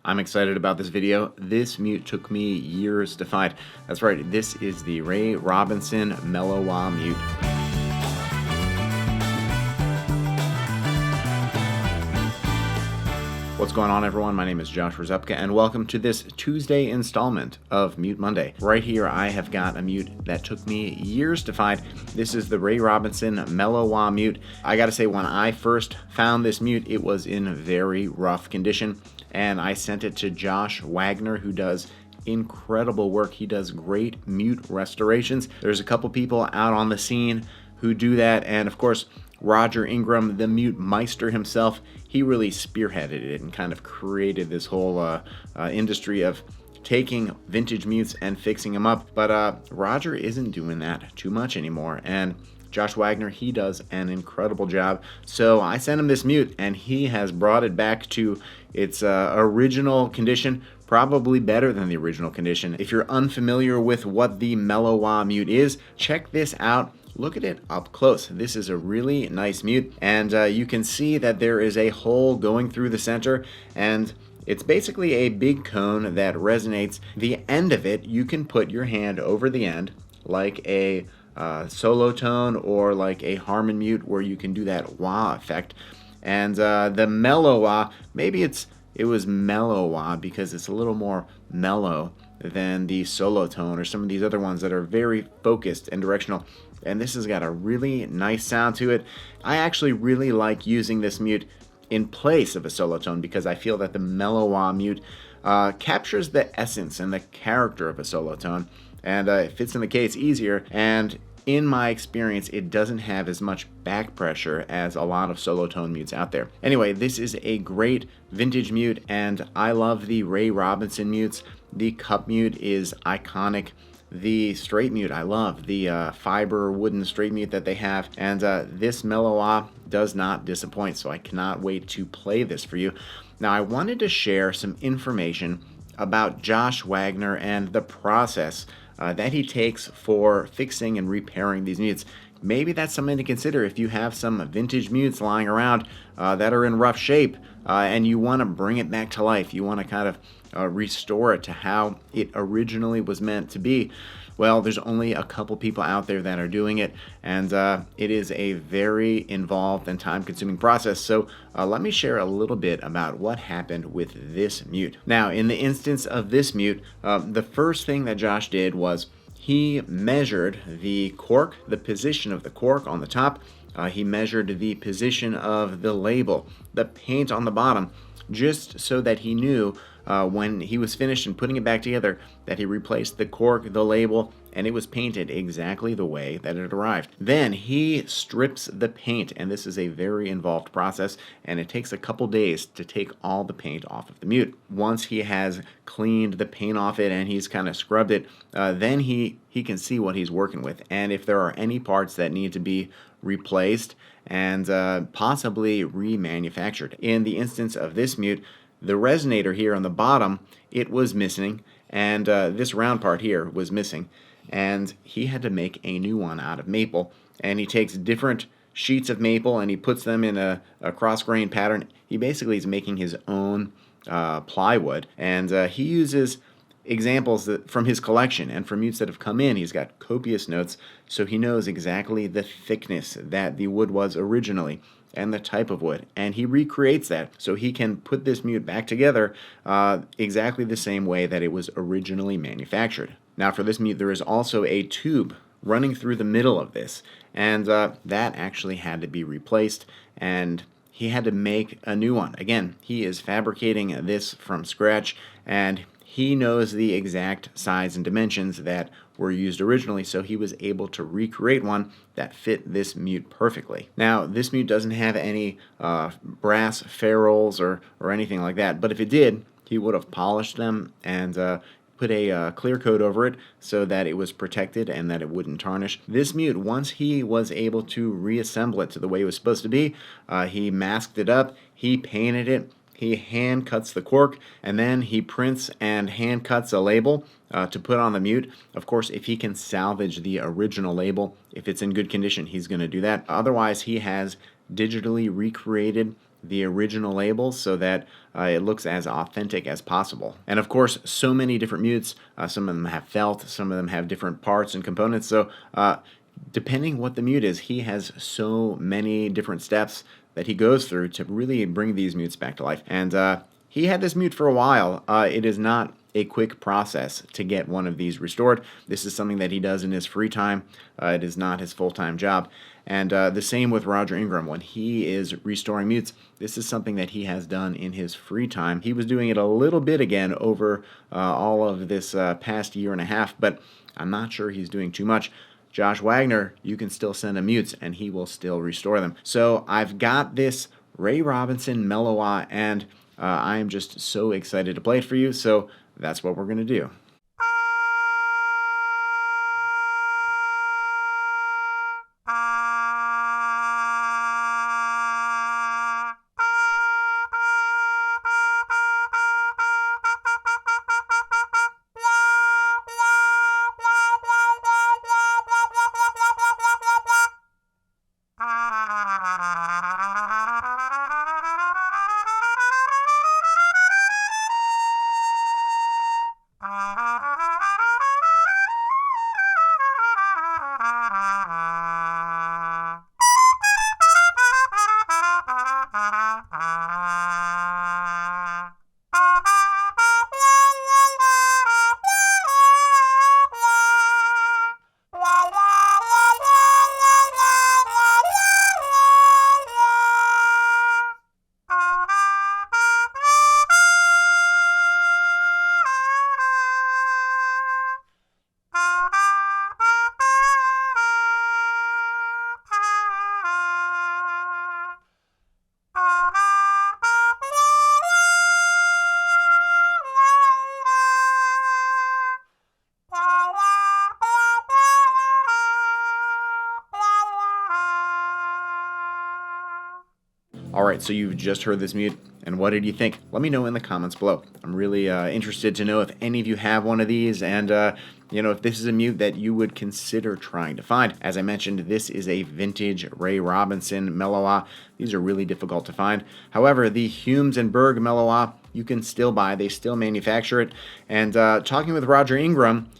I'm excited about this video. This mute took me years to find. That's right, this is the Ray Robinson Mel-O-Wah mute. What's going on, everyone? My name is Josh Rzepka, and welcome to this Tuesday installment of Mute Monday. Right here, I have got a mute that took me years to find. This is the Ray Robinson Mel-O-Wah mute. I gotta say, when I first found this mute, it was in very rough condition, and I sent it to Josh Wagner, who does incredible work. He does great mute restorations. There's a couple people out on the scene who do that, and of course, Roger Ingram, the mute meister himself, he really spearheaded it and kind of created this whole industry of taking vintage mutes and fixing them up. But Roger isn't doing that too much anymore, and Josh Wagner, he does an incredible job. So I sent him this mute, and he has brought it back to its original condition, probably better than the original condition. If you're unfamiliar with what the Mel-O-Wah mute is, check this out. Look at it up close. This is a really nice mute, and you can see that there is a hole going through the center, and it's basically a big cone that resonates. The end of it, you can put your hand over the end like a solo tone or like a Harmon mute, where you can do that wah effect. And the Mel-O-Wah, maybe it was Mel-O-Wah because it's a little more mellow than the solo tone or some of these other ones that are very focused and directional. And this has got a really nice sound to it. I actually really like using this mute in place of a solo tone because I feel that the Mel-O-Wah mute captures the essence and the character of a solo tone, and it fits in the case easier. And in my experience, it doesn't have as much back pressure as a lot of solo tone mutes out there. Anyway, this is a great vintage mute, and I love the Ray Robinson mutes. The cup mute is iconic. The straight mute, I love the fiber wooden straight mute that they have, and this Mel-O-Wah does not disappoint, so I cannot wait to play this for you. Now, I wanted to share some information about Josh Wagner and the process that he takes for fixing and repairing these mutes. Maybe that's something to consider if you have some vintage mutes lying around that are in rough shape, and you want to bring it back to life. You want to kind of restore it to how it originally was meant to be. Well, there's only a couple people out there that are doing it, and it is a very involved and time-consuming process. So let me share a little bit about what happened with this mute. Now, in the instance of this mute, the first thing that Josh did was he measured the cork, the position of the cork on the top. He measured the position of the label, the paint on the bottom, just so that he knew when he was finished and putting it back together that he replaced the cork, the label, and it was painted exactly the way that it arrived. Then he strips the paint, and this is a very involved process, and it takes a couple days to take all the paint off of the mute. Once he has cleaned the paint off it and he's kind of scrubbed it, then he can see what he's working with, and if there are any parts that need to be replaced and possibly remanufactured. In the instance of this mute, the resonator here on the bottom, it was missing, and this round part here was missing, and he had to make a new one out of maple. And he takes different sheets of maple and he puts them in a cross-grain pattern. He basically is making his own plywood, and he uses examples from his collection and from mutes that have come in. He's got copious notes, so he knows exactly the thickness that the wood was originally and the type of wood, and he recreates that so he can put this mute back together exactly the same way that it was originally manufactured. Now, for this mute, there is also a tube running through the middle of this, and that actually had to be replaced, and he had to make a new one. Again, he is fabricating this from scratch, and he knows the exact size and dimensions that were used originally, so he was able to recreate one that fit this mute perfectly. Now, this mute doesn't have any brass ferrules or anything like that, but if it did, he would have polished them and put a clear coat over it so that it was protected and that it wouldn't tarnish. This mute, once he was able to reassemble it to the way it was supposed to be, he masked it up, he painted it, he hand cuts the cork, and then he prints and hand cuts a label to put on the mute. Of course, if he can salvage the original label, if it's in good condition, he's going to do that. Otherwise, he has digitally recreated the original labels so that it looks as authentic as possible. And of course, so many different mutes. Some of them have felt, some of them have different parts and components. So depending what the mute is, he has so many different steps that he goes through to really bring these mutes back to life. And he had this mute for a while. It is not a quick process to get one of these restored. This is something that he does in his free time. It is not his full-time job. And the same with Roger Ingram. When he is restoring mutes, this is something that he has done in his free time. He was doing it a little bit again over all of this past year and a half, but I'm not sure he's doing too much. Josh Wagner, you can still send him mutes and he will still restore them. So I've got this Ray Robinson Mel-O-Wah, and I am just so excited to play it for you. So that's what we're going to do. Alright, so you've just heard this mute, and what did you think? Let me know in the comments below. I'm really interested to know if any of you have one of these, and if this is a mute that you would consider trying to find. As I mentioned, this is a vintage Ray Robinson Mel-O-Wah. These are really difficult to find. However, the Humes and Berg Mel-O-Wah you can still buy. They still manufacture it. And talking with Roger Ingram,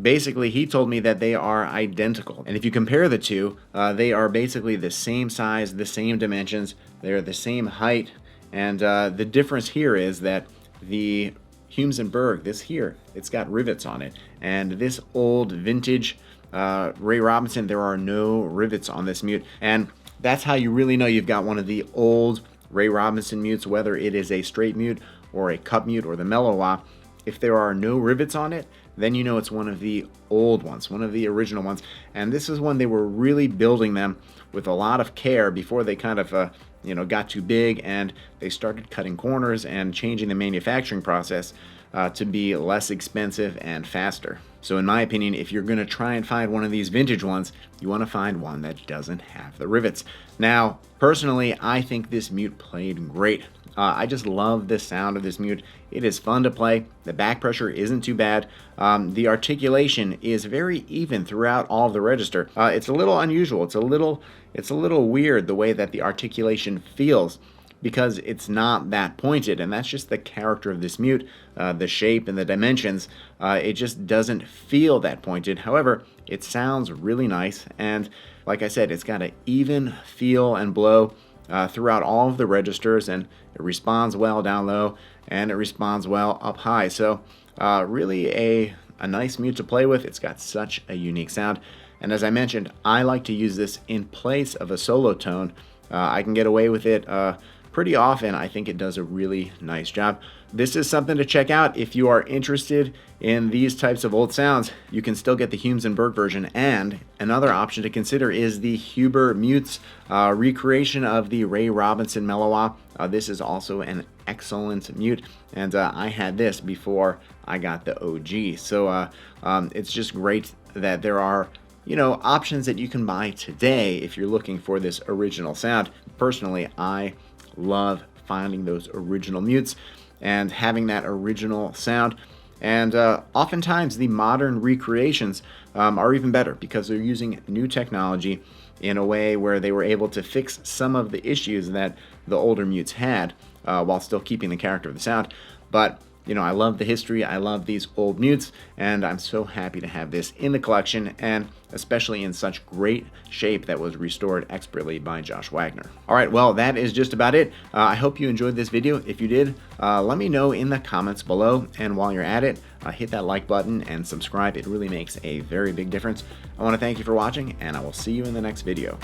basically, he told me that they are identical. And if you compare the two, they are basically the same size, the same dimensions, they're the same height. And the difference here is that the Humes and Berg, this here, it's got rivets on it. And this old vintage Ray Robinson, there are no rivets on this mute. And that's how you really know you've got one of the old Ray Robinson mutes, whether it is a straight mute or a cup mute or the Mel-O-Wah. If there are no rivets on it, then you know it's one of the old ones, one of the original ones. And this is when they were really building them with a lot of care before they kind of got too big, and they started cutting corners and changing the manufacturing process to be less expensive and faster. So in my opinion, if you're going to try and find one of these vintage ones, you want to find one that doesn't have the rivets. Now, personally, I think this mute played great. I just love the sound of this mute. It is fun to play. The back pressure isn't too bad. The articulation is very even throughout all of the register. It's a little unusual. It's a little weird the way that the articulation feels, because it's not that pointed, and that's just the character of this mute. The shape and the dimensions, it just doesn't feel that pointed. However, it sounds really nice, and like I said, it's got an even feel and blow throughout all of the registers, and it responds well down low, and it responds well up high. So really a nice mute to play with. It's got such a unique sound, and as I mentioned, I like to use this in place of a solo tone. I can get away with it pretty often. I think it does a really nice job. This is something to check out if you are interested in these types of old sounds. You can still get the Humes and Berg version, and another option to consider is the Huber Mutes recreation of the Ray Robinson Mel-O-Wah. This is also an excellent mute, and I had this before I got the OG. So it's just great that there are options that you can buy today if you're looking for this original sound. Personally, I love finding those original mutes and having that original sound. And oftentimes the modern recreations are even better because they're using new technology in a way where they were able to fix some of the issues that the older mutes had while still keeping the character of the sound. But I love the history, I love these old mutes, and I'm so happy to have this in the collection, and especially in such great shape that was restored expertly by Josh Wagner. Alright, well, that is just about it. I hope you enjoyed this video. If you did, let me know in the comments below, and while you're at it, hit that like button and subscribe. It really makes a very big difference. I want to thank you for watching, and I will see you in the next video.